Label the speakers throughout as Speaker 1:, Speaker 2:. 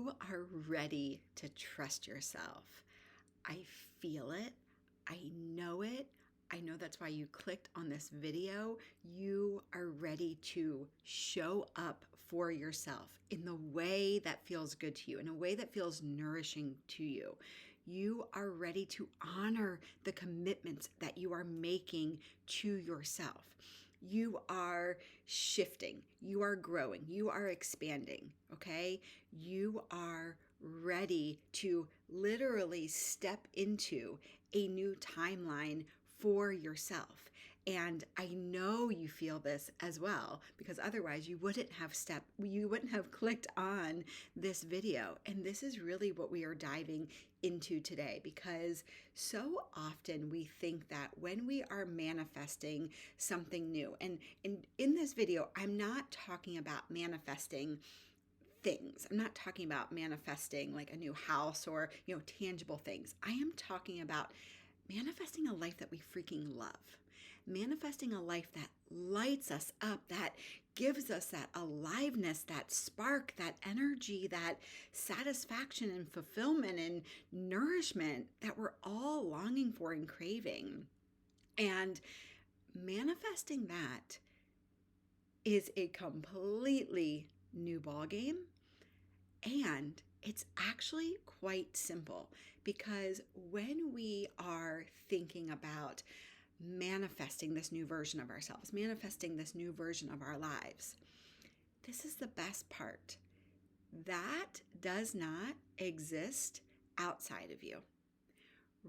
Speaker 1: You are ready to trust yourself. I feel it. I know it. I know that's why you clicked on this video. You are ready to show up for yourself in the way that feels good to you, in a way that feels nourishing to you. You are ready to honor the commitments that you are making to yourself. You are shifting, you are growing, you are expanding, okay? You are ready to literally step into a new timeline for yourself. And I know you feel this as well, because otherwise you wouldn't have clicked on this video. And this is really what we are diving into today, because so often we think that when we are manifesting something new, and in this video, I'm not talking about manifesting things. I'm not talking about manifesting like a new house or, tangible things. I am talking about manifesting a life that we freaking love. Manifesting a life that lights us up, that gives us that aliveness, that spark, that energy, that satisfaction and fulfillment and nourishment that we're all longing for and craving. And manifesting that is a completely new ballgame. And it's actually quite simple, because when we are thinking about manifesting this new version of ourselves, manifesting this new version of our lives, this is the best part. That does not exist outside of you.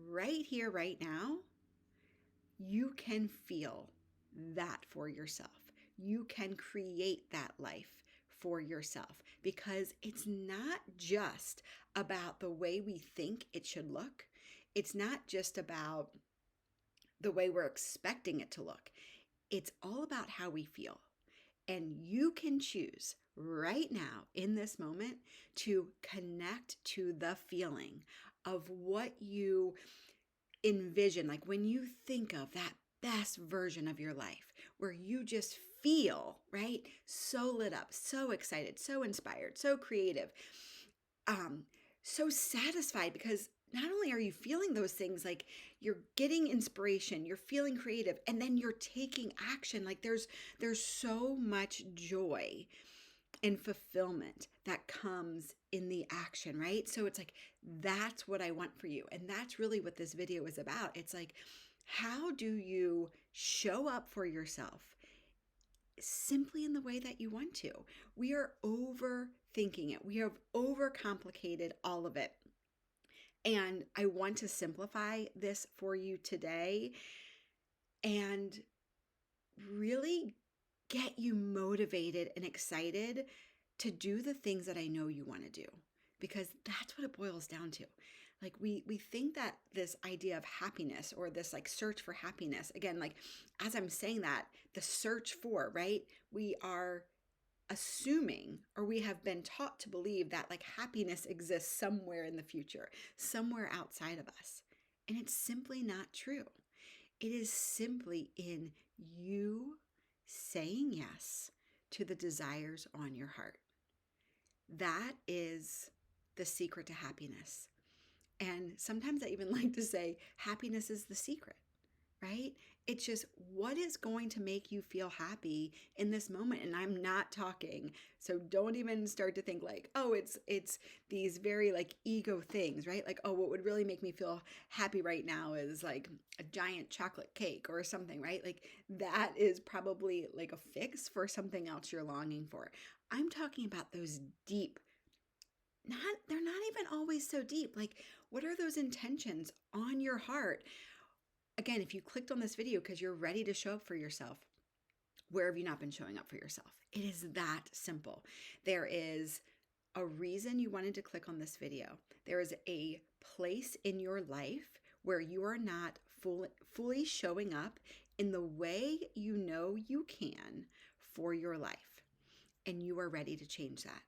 Speaker 1: Right here, right now, you can feel that for yourself. You can create that life for yourself, because it's not just about the way we think it should look. It's not just about the way we're expecting it to look. It's all about how we feel. And you can choose right now in this moment to connect to the feeling of what you envision, like when you think of that best version of your life, where you just feel, right, so lit up, so excited, so inspired, so creative, so satisfied, because not only are you feeling those things, like you're getting inspiration, you're feeling creative, and then you're taking action. Like there's so much joy and fulfillment that comes in the action, right? So it's like, that's what I want for you. And that's really what this video is about. It's like, how do you show up for yourself simply in the way that you want to? We are overthinking it. We have overcomplicated all of it. And I want to simplify this for you today and really get you motivated and excited to do the things that I know you want to do, because that's what it boils down to. Like we think that this idea of happiness, or this like search for happiness, again, like as I'm saying that, the search for, right? We are assuming, or we have been taught to believe, that like happiness exists somewhere in the future, somewhere outside of us. And it's simply not true. It is simply in you saying yes to the desires on your heart. That is the secret to happiness. And sometimes I even like to say happiness is the secret, right? It's just what is going to make you feel happy in this moment. And I'm not talking, so don't even start to think like, oh, it's these very like ego things, right? Like, oh, what would really make me feel happy right now is like a giant chocolate cake or something, right? Like that is probably like a fix for something else you're longing for. I'm talking about those deep, they're not even always so deep. Like, what are those intentions on your heart? Again, if you clicked on this video because you're ready to show up for yourself, where have you not been showing up for yourself? It is that simple. There is a reason you wanted to click on this video. There is a place in your life where you are not fully showing up in the way you know you can for your life. And you are ready to change that.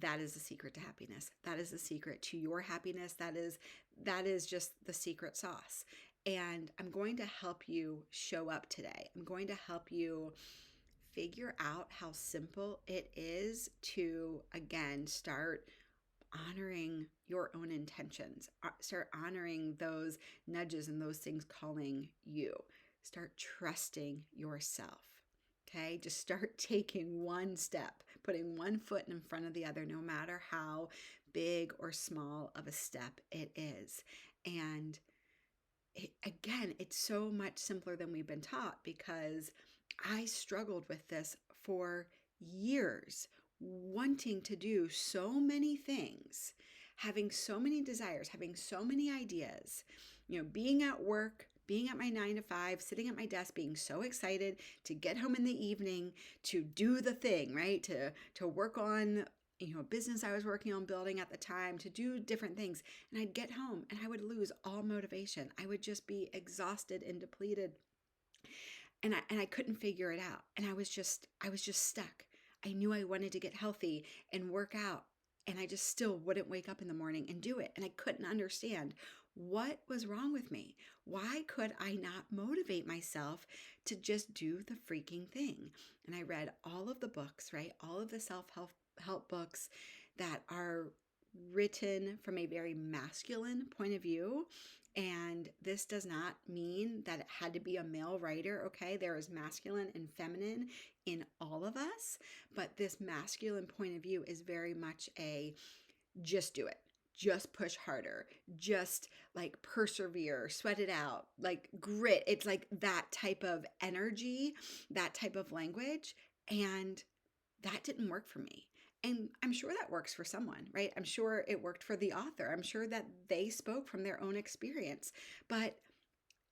Speaker 1: That is the secret to happiness. That is the secret to your happiness. That is just the secret sauce. And I'm going to help you show up today. I'm going to help you figure out how simple it is to, again, start honoring your own intentions. Start honoring those nudges and those things calling you. Start trusting yourself. Okay, just start taking one step, putting one foot in front of the other, no matter how big or small of a step it is. And again, it's so much simpler than we've been taught, because I struggled with this for years, wanting to do so many things, having so many desires, having so many ideas, being at work, being at my 9 to 5, sitting at my desk, being so excited to get home in the evening, to do the thing, right? To work on business I was working on building at the time, to do different things. And I'd get home and I would lose all motivation. I would just be exhausted and depleted. And I couldn't figure it out. And I was just stuck. I knew I wanted to get healthy and work out, and I just still wouldn't wake up in the morning and do it. And I couldn't understand what was wrong with me. Why could I not motivate myself to just do the freaking thing? And I read all of the books, right? All of the self-help books that are written from a very masculine point of view. And this does not mean that it had to be a male writer, okay? There is masculine and feminine in all of us, but this masculine point of view is very much a just do it, just push harder, just like persevere, sweat it out, like grit. It's like that type of energy, that type of language. And that didn't work for me. And I'm sure that works for someone, right? I'm sure it worked for the author. I'm sure that they spoke from their own experience, but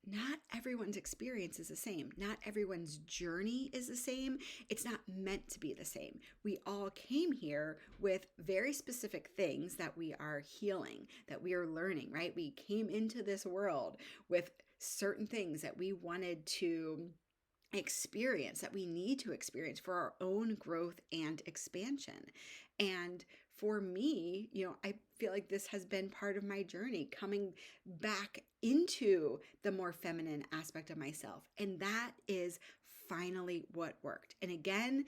Speaker 1: not everyone's experience is the same. Not everyone's journey is the same. It's not meant to be the same. We all came here with very specific things that we are healing, that we are learning, right? We came into this world with certain things that we wanted to experience, that we need to experience for our own growth and expansion. And for me, I feel like this has been part of my journey, coming back into the more feminine aspect of myself. And that is finally what worked. And again,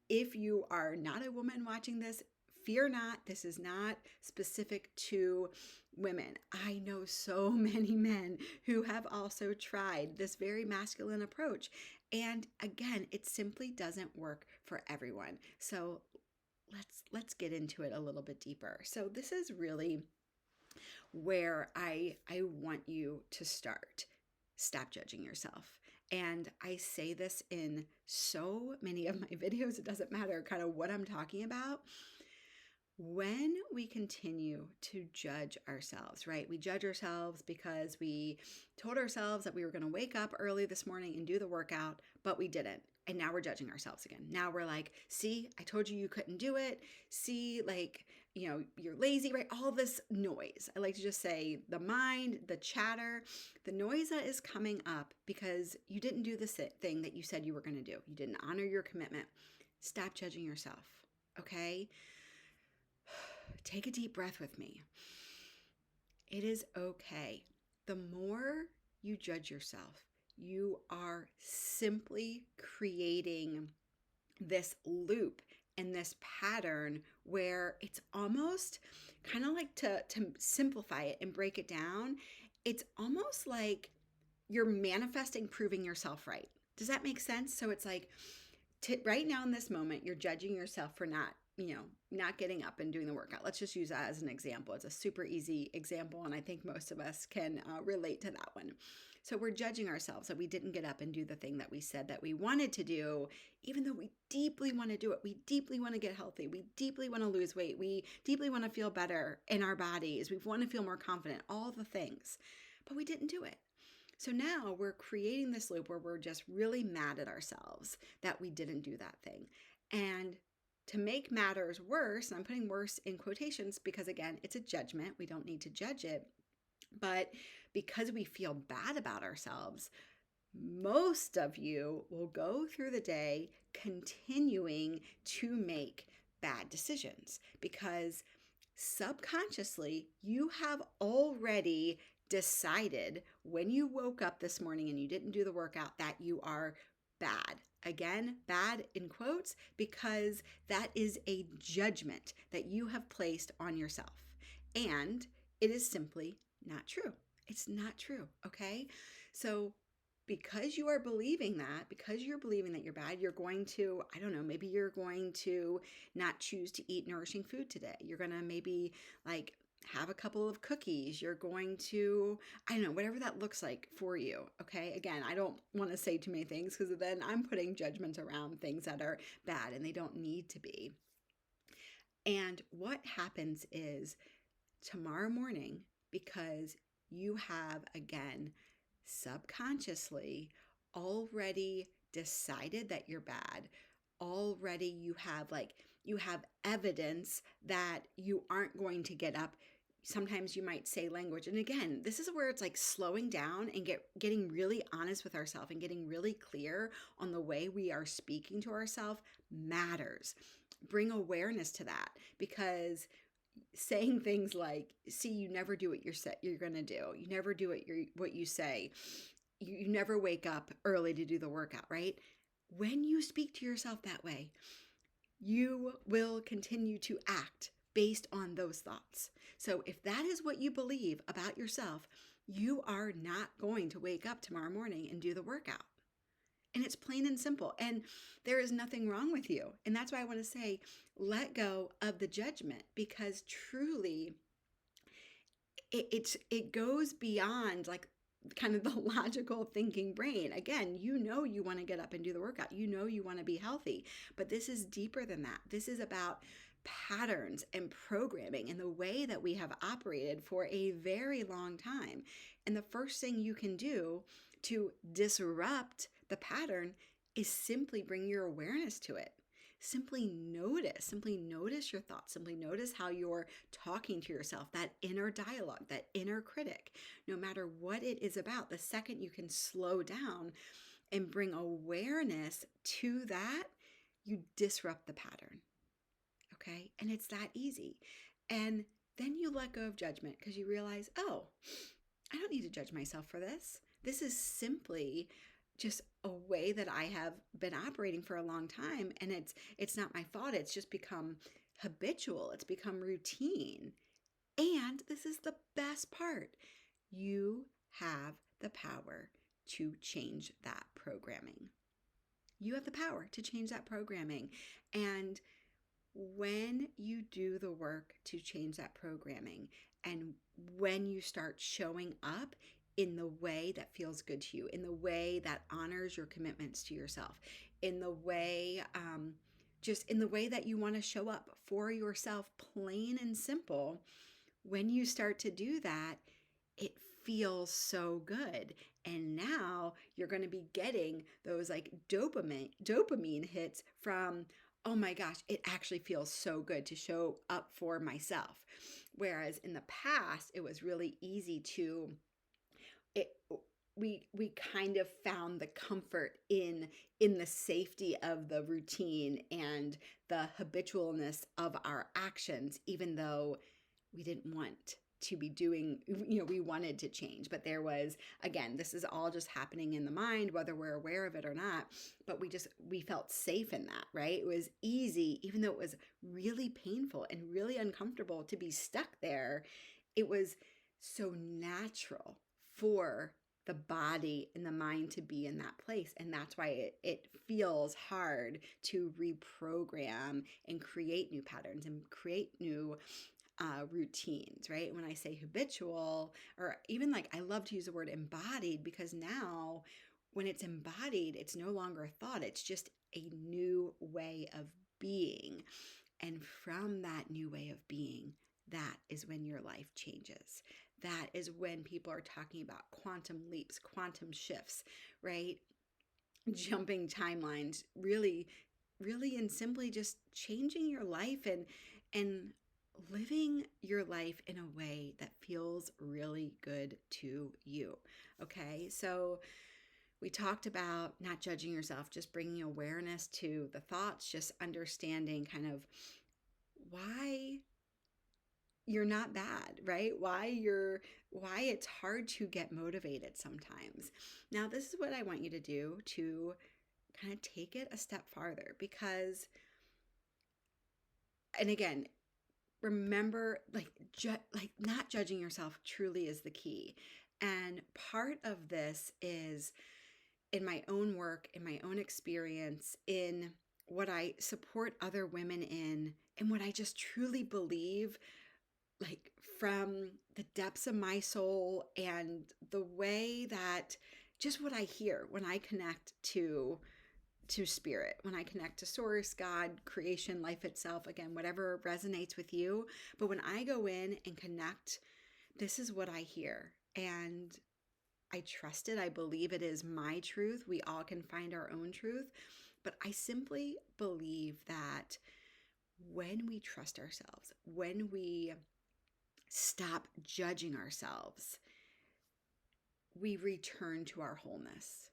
Speaker 1: if you are not a woman watching this, fear not. This is not specific to women. I know so many men who have also tried this very masculine approach. And again, it simply doesn't work for everyone. So let's get into it a little bit deeper. So this is really where I want you to start. Stop judging yourself. And I say this in so many of my videos, it doesn't matter kind of what I'm talking about. When we continue to judge ourselves, right? We judge ourselves because we told ourselves that we were going to wake up early this morning and do the workout, but we didn't. And now we're judging ourselves again. Now we're like, see, I told you couldn't do it. See, like, you're lazy, right? All this noise. I like to just say the mind, the chatter, the noise that is coming up because you didn't do the thing that you said you were going to do. You didn't honor your commitment. Stop judging yourself, okay? Take a deep breath with me. It is okay. The more you judge yourself, you are simply creating this loop and this pattern where it's almost kind of like, to simplify it and break it down, it's almost like you're manifesting proving yourself right. Does that make sense? So it's like, right now in this moment, you're judging yourself for not getting up and doing the workout. Let's just use that as an example. It's a super easy example, and I think most of us can relate to that one. So we're judging ourselves that we didn't get up and do the thing that we said that we wanted to do, even though we deeply want to do it. We deeply want to get healthy. We deeply want to lose weight. We deeply want to feel better in our bodies. We want to feel more confident, all the things, but we didn't do it. So now we're creating this loop where we're just really mad at ourselves that we didn't do that thing. And to make matters worse, and I'm putting worse in quotations because, again, it's a judgment. We don't need to judge it. But because we feel bad about ourselves, most of you will go through the day continuing to make bad decisions because subconsciously you have already decided when you woke up this morning and you didn't do the workout that you are bad, Again, bad in quotes, because that is a judgment that you have placed on yourself. And it is simply not true. It's not true, okay? So because you are believing that, because you're believing that you're bad, you're going to, I don't know, maybe you're going to not choose to eat nourishing food today. You're going to maybe like have a couple of cookies. You're going to, I don't know, whatever that looks like for you. Okay. Again, I don't want to say too many things because then I'm putting judgments around things that are bad and they don't need to be. And what happens is tomorrow morning, because you have, again, subconsciously already decided that you're bad, already you have evidence that you aren't going to get up. Sometimes you might say language, and again, this is where it's like slowing down and getting really honest with ourselves and getting really clear on the way we are speaking to ourselves matters. Bring awareness to that, because saying things like, see, you never do what you're going to do. You never do what you say. You never wake up early to do the workout, right? When you speak to yourself that way, you will continue to act based on those thoughts. So if that is what you believe about yourself, you are not going to wake up tomorrow morning and do the workout. And it's plain and simple. And there is nothing wrong with you. And that's why I want to say, let go of the judgment, because truly it goes beyond like kind of the logical thinking brain. Again, you know you want to get up and do the workout. You know you want to be healthy. But this is deeper than that. This is about patterns and programming and the way that we have operated for a very long time. And the first thing you can do to disrupt the pattern is simply bring your awareness to it. Simply notice your thoughts, simply notice how you're talking to yourself, that inner dialogue, that inner critic. No matter what it is about, the second you can slow down and bring awareness to that, you disrupt the pattern. Okay? And it's that easy. And then you let go of judgment because you realize, oh, I don't need to judge myself for this. This is simply just a way that I have been operating for a long time, and it's not my fault. It's just become habitual. It's become routine. And this is the best part. You have the power to change that programming. You have the power to change that programming. And when you do the work to change that programming, and when you start showing up in the way that feels good to you, in the way that honors your commitments to yourself, in the way, just in the way that you want to show up for yourself, plain and simple, when you start to do that, it feels so good. And now you're going to be getting those like dopamine hits from, oh my gosh, it actually feels so good to show up for myself. Whereas in the past, it was really easy to we kind of found the comfort in the safety of the routine and the habitualness of our actions, even though we didn't want to be doing, we wanted to change. But there was, again, this is all just happening in the mind, whether we're aware of it or not. But we felt safe in that, right? It was easy, even though it was really painful and really uncomfortable to be stuck there. It was so natural for the body and the mind to be in that place. And that's why it feels hard to reprogram and create new patterns and create new routines, right? When I say habitual, or even like I love to use the word embodied, because now when it's embodied, it's no longer a thought, it's just a new way of being. And from that new way of being, that is when your life changes. That is when people are talking about quantum leaps, quantum shifts, right? Jumping timelines, really, really, and simply just changing your life and living your life in a way that feels really good to you. Okay, so we talked about not judging yourself, just bringing awareness to the thoughts, just understanding kind of why you're not bad, right? Why it's hard to get motivated sometimes. Now, this is what I want you to do to kind of take it a step farther, because, and again, remember, not judging yourself truly is the key. And part of this is in my own work, in my own experience, in what I support other women in, and what I just truly believe, like from the depths of my soul, and the way that just what I hear when I connect to spirit, when I connect to source, God, creation, life itself, again, whatever resonates with you. But when I go in and connect, this is what I hear. And I trust it. I believe it is my truth. We all can find our own truth. But I simply believe that when we trust ourselves, when we stop judging ourselves, we return to our wholeness.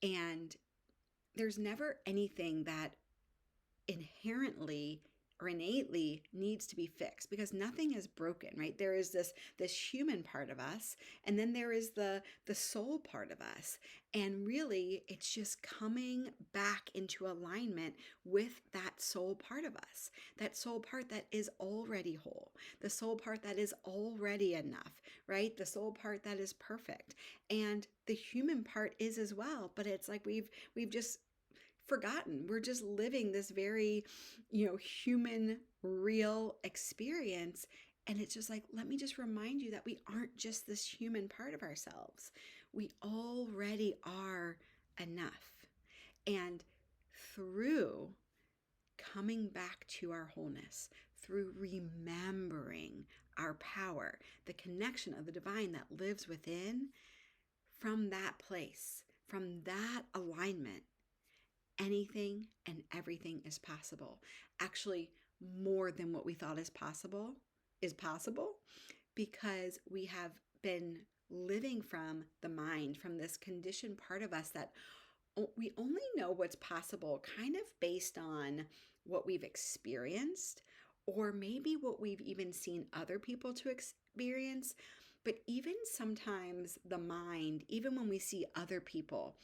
Speaker 1: And there's never anything that inherently or innately needs to be fixed, because nothing is broken, right? There is this human part of us, and then there is the soul part of us. And really, it's just coming back into alignment with that soul part of us, that soul part that is already whole, the soul part that is already enough, right? The soul part that is perfect. And the human part is as well, but it's like we've just forgotten. We're just living this very, human, real experience. And it's just like, let me just remind you that we aren't just this human part of ourselves. We already are enough. And through coming back to our wholeness, through remembering our power, the connection of the divine that lives within, from that place, from that alignment, anything and everything is possible. Actually, more than what we thought is possible, because we have been living from the mind, from this conditioned part of us that we only know what's possible kind of based on what we've experienced, or maybe what we've even seen other people to experience. But even sometimes the mind, even when we see other people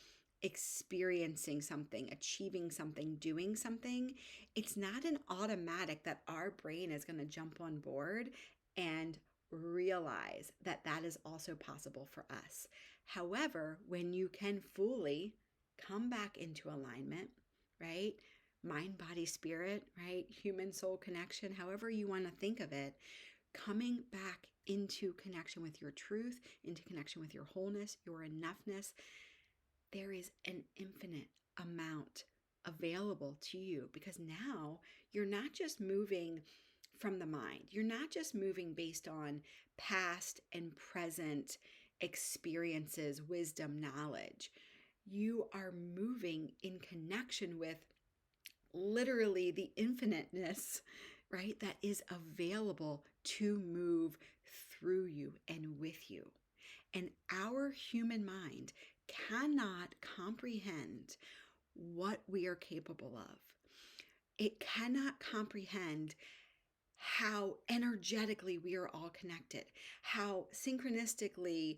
Speaker 1: experiencing something, achieving something, doing something, it's not an automatic that our brain is going to jump on board and realize that that is also possible for us. However, when you can fully come back into alignment, right? Mind, body, spirit, right? Human soul connection, however you want to think of it, coming back into connection with your truth, into connection with your wholeness, your enoughness, there is an infinite amount available to you, because now you're not just moving from the mind. You're not just moving based on past and present experiences, wisdom, knowledge. You are moving in connection with literally the infiniteness, right? That is available to move through you and with you. And our human mind cannot comprehend what we are capable of. It cannot comprehend how energetically we are all connected, how synchronistically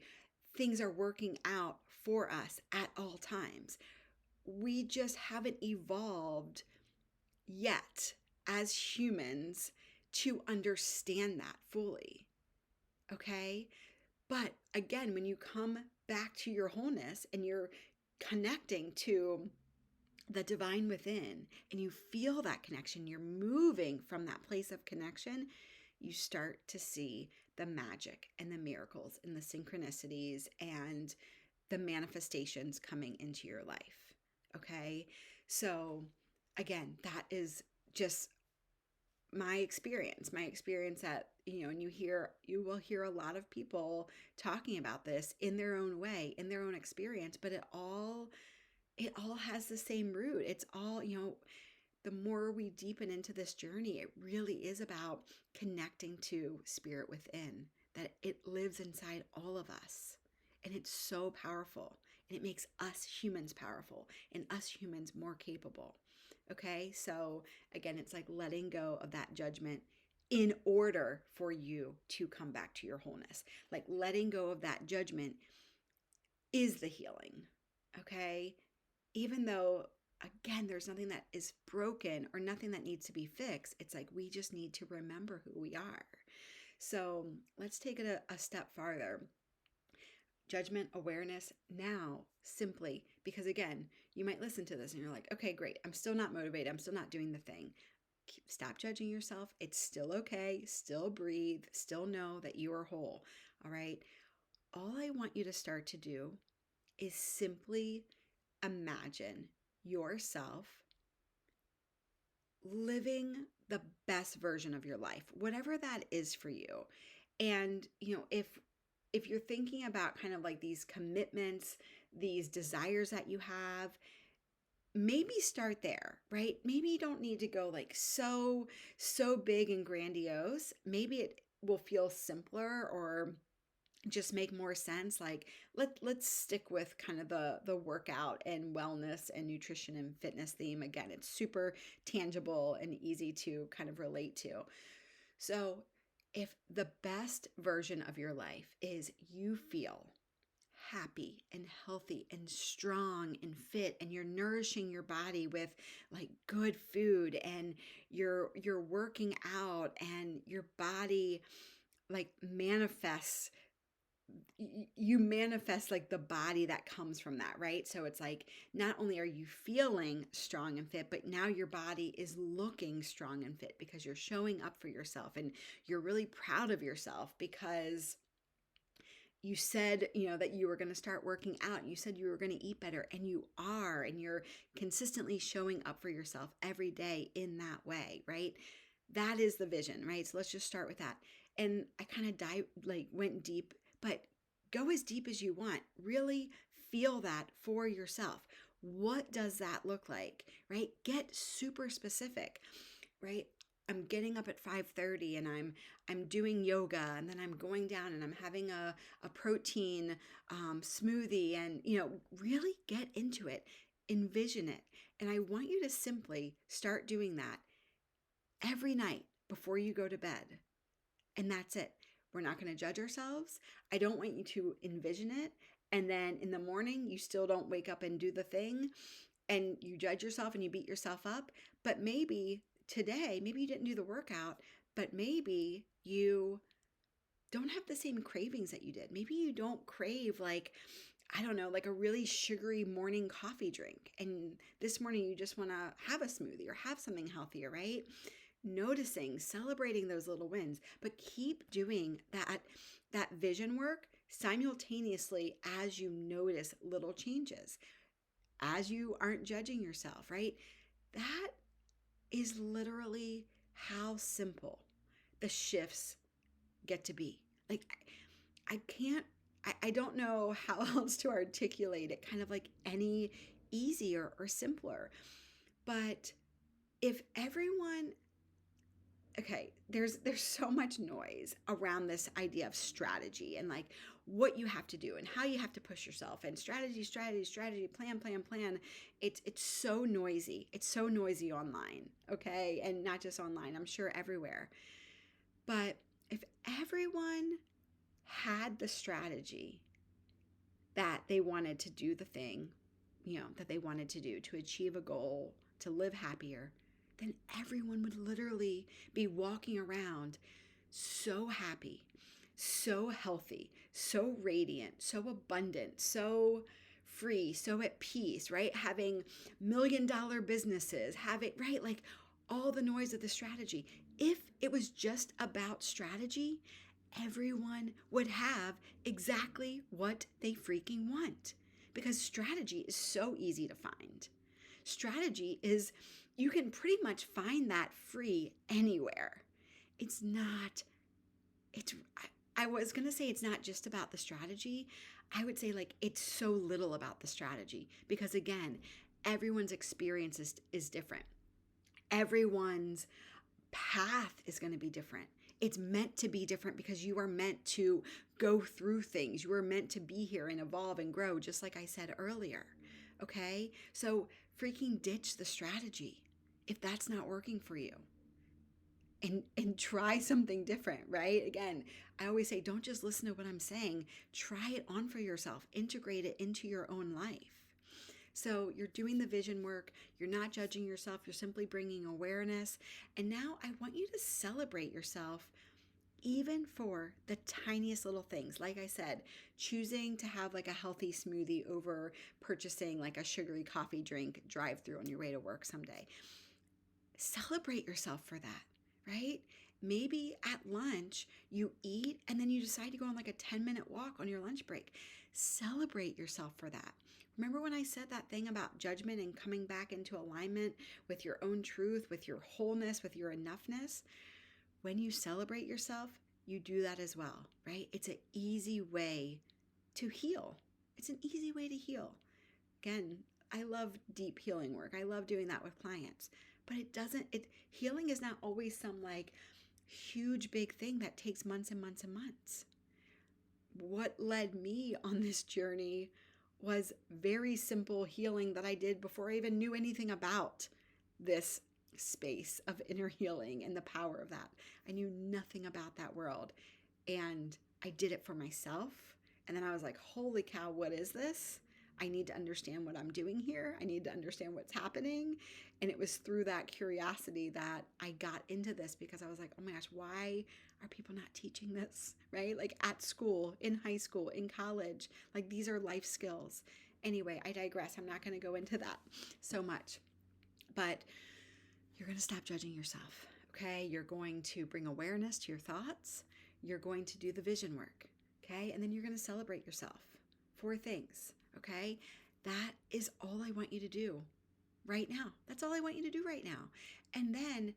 Speaker 1: things are working out for us at all times. We just haven't evolved yet as humans to understand that fully. Okay? But again, when you come back to your wholeness and you're connecting to the divine within, and you feel that connection, you're moving from that place of connection, you start to see the magic and the miracles and the synchronicities and the manifestations coming into your life. Okay? So again, that is just my experience that, and you will hear a lot of people talking about this in their own way, in their own experience, but it all has the same root. It's all, the more we deepen into this journey, it really is about connecting to spirit within, that it lives inside all of us. And it's so powerful. And it makes us humans powerful and us humans more capable. Okay, so again, it's like letting go of that judgment in order for you to come back to your wholeness. Like letting go of that judgment is the healing. Okay, even though again, there's nothing that is broken or nothing that needs to be fixed. It's like we just need to remember who we are. So let's take it a step farther. Judgment awareness now, simply because, again, you might listen to this and you're like, okay, great. I'm still not motivated. I'm still not doing the thing. Stop judging yourself. It's still okay. Still breathe. Still know that you are whole. All right. All I want you to start to do is simply imagine yourself living the best version of your life, whatever that is for you. And, if you're thinking about kind of like these commitments, these desires that you have, maybe start there, right? Maybe you don't need to go like so big and grandiose. Maybe it will feel simpler or just make more sense. Like let's stick with kind of the workout and wellness and nutrition and fitness theme. Again, it's super tangible and easy to kind of relate to. So if the best version of your life is you feel happy and healthy and strong and fit, and you're nourishing your body with like good food, and you're working out, and your body like manifests, you manifest like the body that comes from that, right? So it's like not only are you feeling strong and fit, but now your body is looking strong and fit because you're showing up for yourself, and you're really proud of yourself because you said, that you were going to start working out. You said you were going to eat better, and you are, and you're consistently showing up for yourself every day in that way, right? That is the vision, right? So let's just start with that. And I kind of went deep, but go as deep as you want. Really feel that for yourself. What does that look like, right? Get super specific, right? I'm getting up at 5:30 and I'm doing yoga, and then I'm going down and I'm having a protein smoothie, and really get into it, envision it. And I want you to simply start doing that every night before you go to bed. And that's it. We're not going to judge ourselves. I don't want you to envision it, and then in the morning you still don't wake up and do the thing, and you judge yourself and you beat yourself up. But maybe today, maybe you didn't do the workout, but maybe you don't have the same cravings that you did. Maybe you don't crave like, I don't know, like a really sugary morning coffee drink. And this morning you just want to have a smoothie or have something healthier, right? Noticing, celebrating those little wins, but keep doing that vision work simultaneously as you notice little changes, as you aren't judging yourself, right? That is literally how simple the shifts get to be. Like, I can't, I don't know how else to articulate it kind of like any easier or simpler. But if everyone, okay, there's so much noise around this idea of strategy and like what you have to do and how you have to push yourself, and strategy, plan. It's so noisy. It's so noisy online, okay? And not just online, I'm sure everywhere. But if everyone had the strategy that they wanted to do the thing, that they wanted to do to achieve a goal, to live happier, then everyone would literally be walking around so happy, so healthy, so radiant, so abundant, so free, so at peace, right? Having $1 million businesses, having, right? Like all the noise of the strategy. If it was just about strategy, everyone would have exactly what they freaking want, because strategy is so easy to find. Strategy is, you can pretty much find that free anywhere. It's not, I was going to say it's not just about the strategy. I would say like it's so little about the strategy, because again, everyone's experience is different. Everyone's path is going to be different. It's meant to be different because you are meant to go through things. You are meant to be here and evolve and grow, just like I said earlier. Okay? So freaking ditch the strategy if that's not working for you. And try something different, right? Again, I always say, don't just listen to what I'm saying. Try it on for yourself. Integrate it into your own life. So you're doing the vision work, you're not judging yourself, you're simply bringing awareness. And now I want you to celebrate yourself even for the tiniest little things. Like I said, choosing to have like a healthy smoothie over purchasing like a sugary coffee drink drive through on your way to work someday. Celebrate yourself for that, right? Maybe at lunch you eat and then you decide to go on like a 10-minute walk on your lunch break. Celebrate yourself for that. Remember when I said that thing about judgment and coming back into alignment with your own truth, with your wholeness, with your enoughness? When you celebrate yourself, you do that as well, right? It's an easy way to heal. It's an easy way to heal. Again, I love deep healing work. I love doing that with clients. But healing is not always some like huge big thing that takes months and months and months. What led me on this journey was very simple healing that I did before I even knew anything about this space of inner healing and the power of that. I knew nothing about that world. And I did it for myself. And then I was like, holy cow, what is this? I need to understand what I'm doing here. I need to understand what's happening. And it was through that curiosity that I got into this, because I was like, oh my gosh, why are people not teaching this, right? Like at school, in high school, in college, like these are life skills. Anyway, I digress. I'm not going to go into that so much, but you're going to stop judging yourself, okay? You're going to bring awareness to your thoughts. You're going to do the vision work, okay? And then you're going to celebrate yourself. 4 things, okay? That is all I want you to do right now. That's all I want you to do right now. And then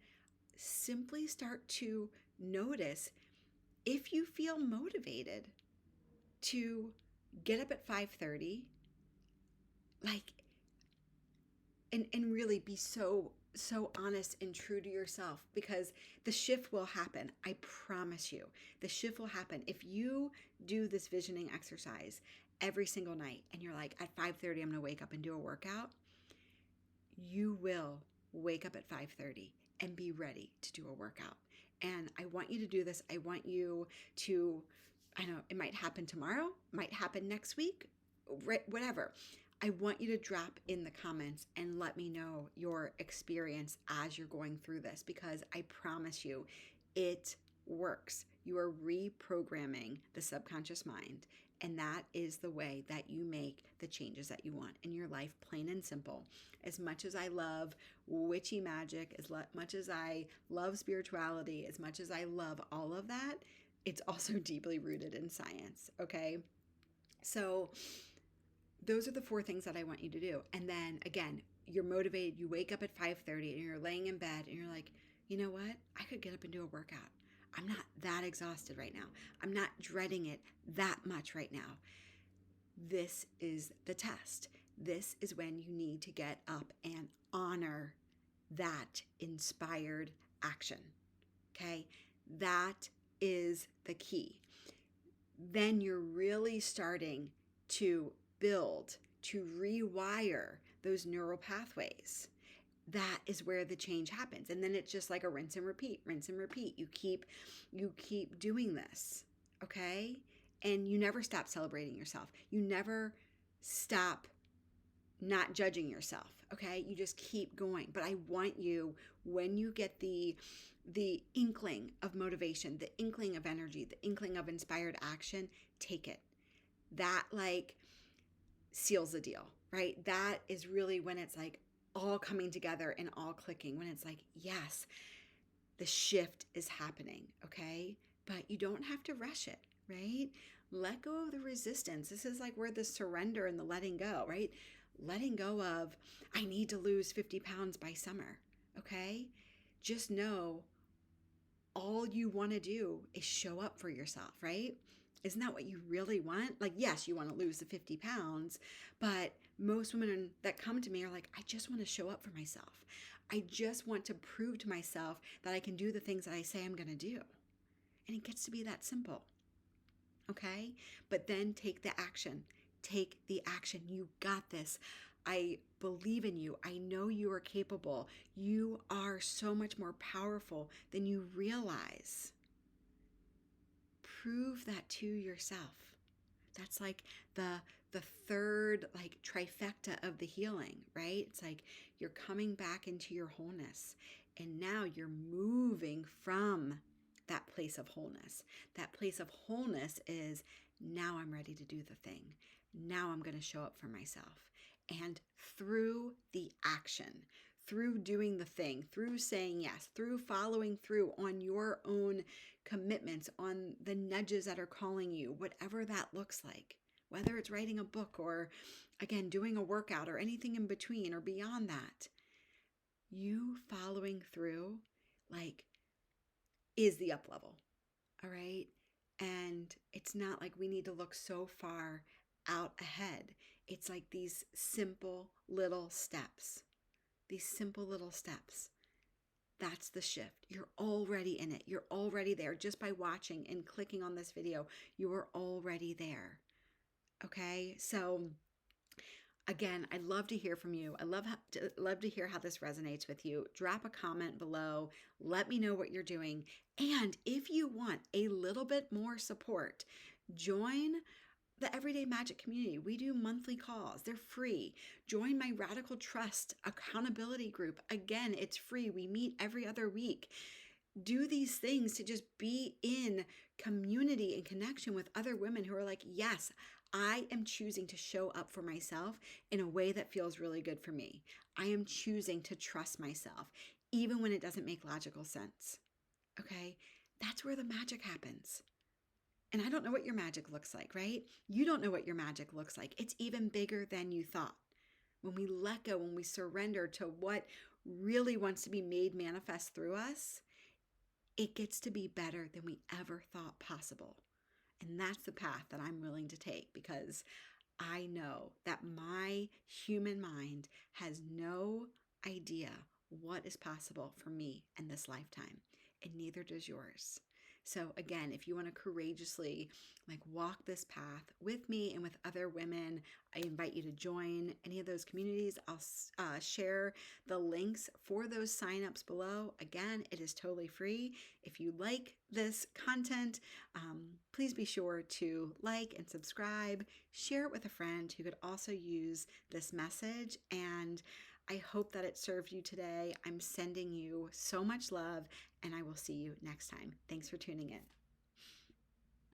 Speaker 1: simply start to notice if you feel motivated to get up at 5:30, like, and really be so honest and true to yourself, because the shift will happen. I promise you, the shift will happen. If you do this visioning exercise every single night and you're like, at 5:30, I'm going to wake up and do a workout, you will wake up at 5:30 and be ready to do a workout. And I want you to do this. I want you to, I know it might happen tomorrow, might happen next week, whatever. I want you to drop in the comments and let me know your experience as you're going through this, because I promise you, it works. You are reprogramming the subconscious mind, and that is the way that you make the changes that you want in your life, plain and simple. As much as I love witchy magic, as much as I love spirituality, as much as I love all of that, it's also deeply rooted in science, okay? So those are the 4 things that I want you to do. And then again, you're motivated, you wake up at 5:30 and you're laying in bed and you're like, you know what? I could get up and do a workout. I'm not that exhausted right now. I'm not dreading it that much right now. This is the test. This is when you need to get up and honor that inspired action. Okay? That is the key. Then you're really starting to build, to rewire those neural pathways. That is where the change happens. And then it's just like a rinse and repeat, rinse and repeat. You keep doing this, okay? And you never stop celebrating yourself. You never stop not judging yourself, okay? You just keep going. But I want you, when you get the inkling of motivation, the inkling of energy, the inkling of inspired action, take it. That like seals the deal, right? That is really when it's like all coming together and all clicking, when it's like, yes, the shift is happening, okay? But you don't have to rush it, right? Let go of the resistance. This is like where the surrender and the letting go, right? Letting go of, I need to lose 50 pounds by summer, okay? Just know all you want to do is show up for yourself, right? Isn't that what you really want? Like, yes, you want to lose the 50 pounds, but most women that come to me are like, I just want to show up for myself. I just want to prove to myself that I can do the things that I say I'm going to do. And it gets to be that simple, okay? But then take the action. Take the action. You got this. I believe in you. I know you are capable. You are so much more powerful than you realize. Prove that to yourself. That's like the third like trifecta of the healing, right? It's like you're coming back into your wholeness, and now you're moving from that place of wholeness. That place of wholeness is, now I'm ready to do the thing. Now I'm going to show up for myself. And through the action, through doing the thing, through saying yes, through following through on your own commitments, on the nudges that are calling you, whatever that looks like, whether it's writing a book or, again, doing a workout or anything in between or beyond that, you following through, like, is the up level. All right. And it's not like we need to look so far out ahead. It's like these simple little steps. These simple little steps. That's the shift. You're already in it. You're already there. Just by watching and clicking on this video, you are already there. Okay? So again, I'd love to hear from you. I love to hear how this resonates with you. Drop a comment below. Let me know what you're doing. And if you want a little bit more support, join the Everyday Magic community. We do monthly calls. They're free. Join my Radical Trust accountability group. Again, it's free. We meet every other week. Do these things to just be in community and connection with other women who are like, yes, I am choosing to show up for myself in a way that feels really good for me. I am choosing to trust myself, even when it doesn't make logical sense. Okay? That's where the magic happens. And I don't know what your magic looks like, right? You don't know what your magic looks like. It's even bigger than you thought. When we let go, when we surrender to what really wants to be made manifest through us, it gets to be better than we ever thought possible. And that's the path that I'm willing to take, because I know that my human mind has no idea what is possible for me in this lifetime, and neither does yours. So again, if you want to courageously walk this path with me and with other women, I invite you to join any of those communities. I'll share the links for those signups below. Again, it is totally free. If you like this content, please be sure to like and subscribe, share it with a friend who could also use this message, and I hope that it served you today. I'm sending you so much love, and I will see you next time. Thanks for tuning in.